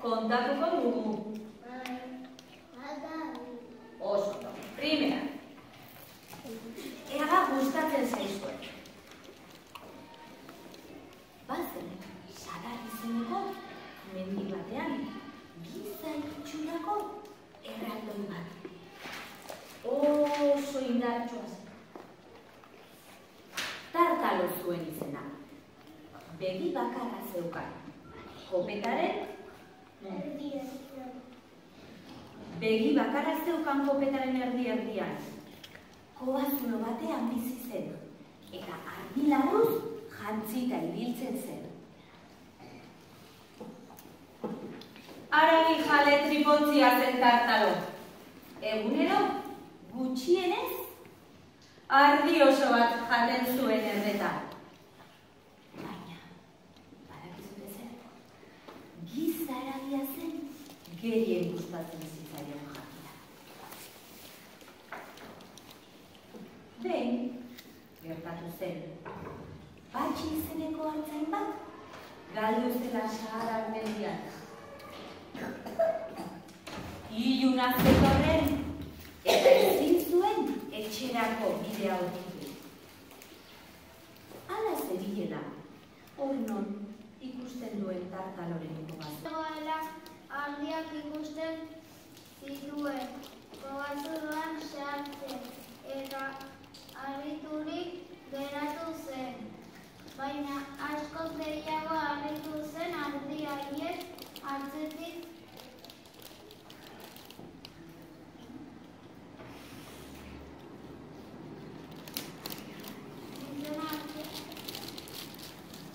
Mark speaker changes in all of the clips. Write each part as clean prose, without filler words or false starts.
Speaker 1: Kontatuko dugu. Oso, primera. Ega gustatzen zaizuen. Bazen, sadar izeneko, mendi batean, giza itxurako erraldoi bat. Oso indartsua zen. Tartalo zuen izena. Begi bakarra zeukan. Kopetaren Begi bakarra zeukan kopetaren erdi-erdian. Kobazulo batean bizi zen, eta argilarruz jantzita ibiltzen zen. Haragi jale tripontzia zen Tartalo. Egunero, gutxienez, ardi oso bat jaten zuen erreta. Baina, badakizute zer, giza haragia zen, gehien gustatzen zitzaion jatea. Behin, gertatu zen, Patxi izeneko artzain bat, galdu zela Saharar mendian. Iluna zetorren, eta ezin zuen etxerako bidea aurkitu. Hala zebilela, hor non ikusten duen Tartaloren kobazua.
Speaker 2: Zegoela ardiak ikusten zituen, kobazuloan sartzen, eta harriturik geratu zen. Baina askoz gehiago harritu zen ardi haiek hartzetik.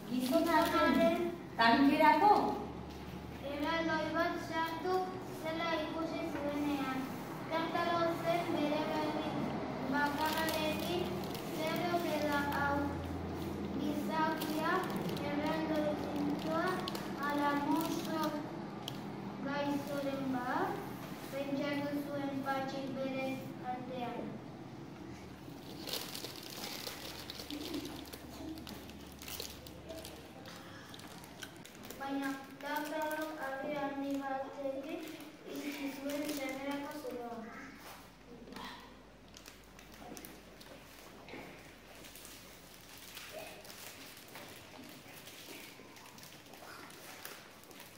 Speaker 1: Gizonaren tankerako?
Speaker 2: Erraldoi bat sartu zela ikusi zuenean. Tartalo zen bere begi bakarrarekin zerrokela hau. Gizakia erraldoi zintua ala muso gaizoren bat, pentsatu zuen Patxik bere artean. Baina Tartalok harri handi batekin iritsi zuen sanerako zuloa.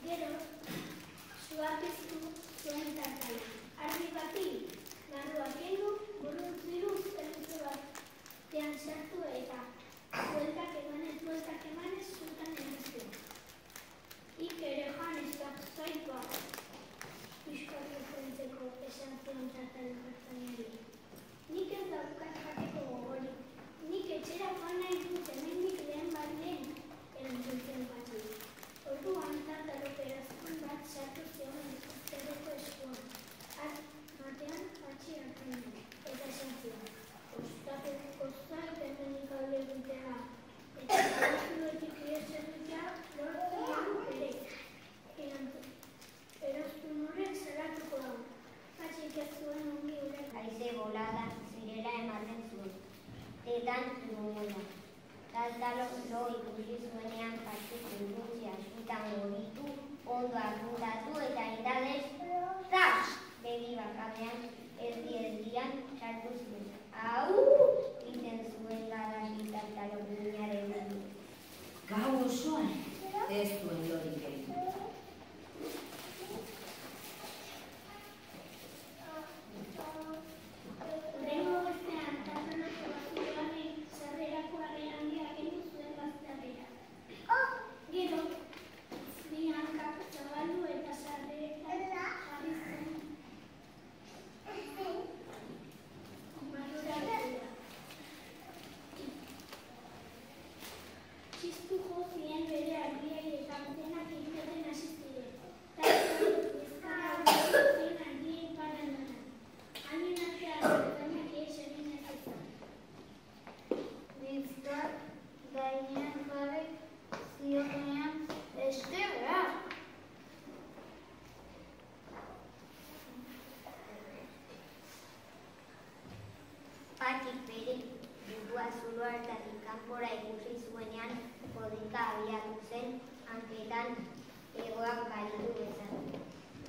Speaker 3: Gero, sua piztu zuen Tartalok. Harri bati larrua kendu, buruntziru zerbitzu batean sartu eta bueltak emanez zutan emaztu. Ere janezak zaikoa pixkatu zentzeko esan zuen Tartalok artzainari. Nik ez daukat jateko gogorik. Nik etxera joan nahi dut hemendik lehen baten erantzun zion Patxik. Orduan Tartalok eraztun bat sartu zion zerreko eskuan. Batean Patxi artzainari. Eta esan zion. Ostatuko zait hemendik alde egitera. Eta kobazulotik ihesegitea lortu dugu ere. Eraztun horrek zeratuko hau. Patxik ez zuen ongi urek.
Speaker 4: Haize bolada zirela ematen zuen. Tetan zurumula. Tartalok lo ikusi zuenean Patxik zintuntzia zutan goritu, ondo arguntatu eta indadez, zas! Begi bakarrean erdi-erdian sartu zuen. Hau! Iten zuen garasi Tartalok minaren dugu.
Speaker 1: Gau osoan ez duen lorik egin.
Speaker 3: Hurrengo bestean, Tartalok kobazuloan sarrerako harri handia kendu zuen bazterrera. Gero, bi hankak zabaldu eta sarreretan jarri zen. Barrura begira. Txistu jo zien bere argiei eta denak egiten hasi ziren. Tartalok bizkarra aurkitu zen argien parandonan. Haien artean zertainak ihes egin ez izan.
Speaker 2: Bizkar gainean jarri zionean beste behar.
Speaker 4: abiatu zen, hanketan egoak balitu bezan.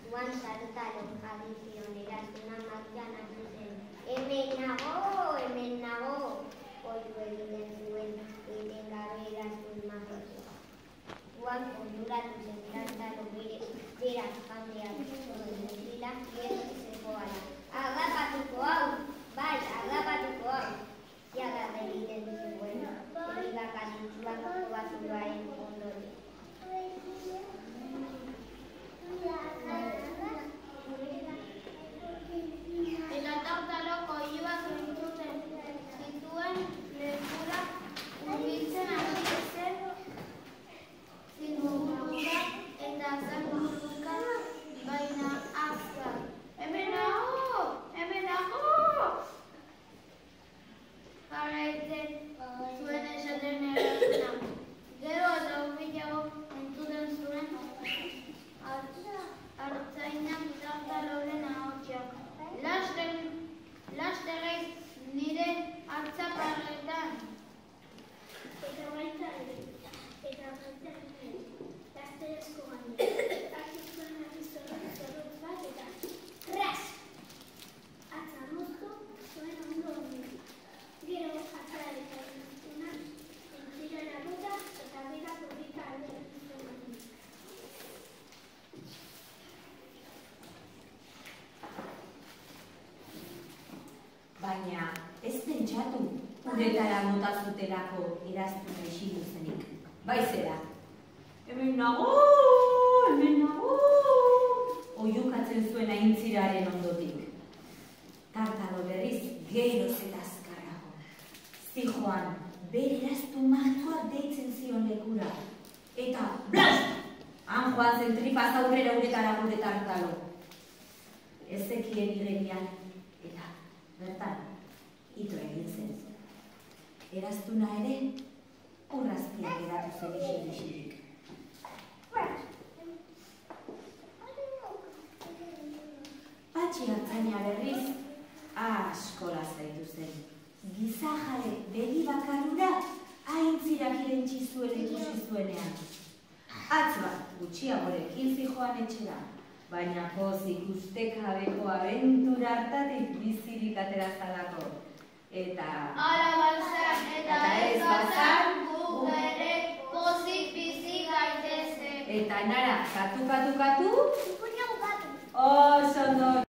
Speaker 4: Duan Tartalo jarri zion eraztuna martxan hartu zen. Hemen nago, oihu egiten zuen etengabe eraztun majotua. Duan konturatu zen Tartalo berak jandeak zuen mutila gertzeko ala. Agapatuko hau, bai, agapatuko hau. Jagarra egiten zuen, elibakatutzuak kobazuloaren ondoren.
Speaker 2: Eta Tartalok oihuak entzuten zituen lekura hurbiltzen hasi zen zingurura eta zangurruka baina azkar. Hemen nago! Jarraitzen zuen esaten eraztuna. Gero eta hurbilago entzuten zuen artzainak Tartaloren ahotsak. Laster ez nire hartzaparretan.
Speaker 3: Eta baita ere, lasterezko gainera. Hartu zuen zorrotz bat eta ras! Atza moztu zuen ondo ondoren. Gero atzararen eraztuna entzirara bota eta berak horrika alderatu zuen.
Speaker 1: Baina ez pentsatu uretara mota zutelako eraztuna isilu zenik. Baizera. Hemen nago! Oihukatzen zuen aintziraren ondotik. Tartalo berriz geroz eta azkarrago. Zijoan bere eraztun magikoak deitzen zion lekura. Eta blast! Han joan zen tripaz aurrera uretara gure Tartalo. Ez zekien igerian. Bertan, ito egin zen. Eraztuna ere, urraztiak edatu zen isilik. Patxi hartzaina berriz, asko lasaitu zen. Gizajare begi bakarura, aintzirak irentzi zuen ikusi zuenean. Atz bat, gutxiagorekin zijoan etxera. Baina pozik ustekabeko abentura hartatik bizirik atera zalako. Eta...
Speaker 2: Ala balzan eta ez bazan guk ere pozik bizi gaitezen.
Speaker 1: Eta nara, katu?
Speaker 3: Puña bukatu.
Speaker 1: Oso ondo.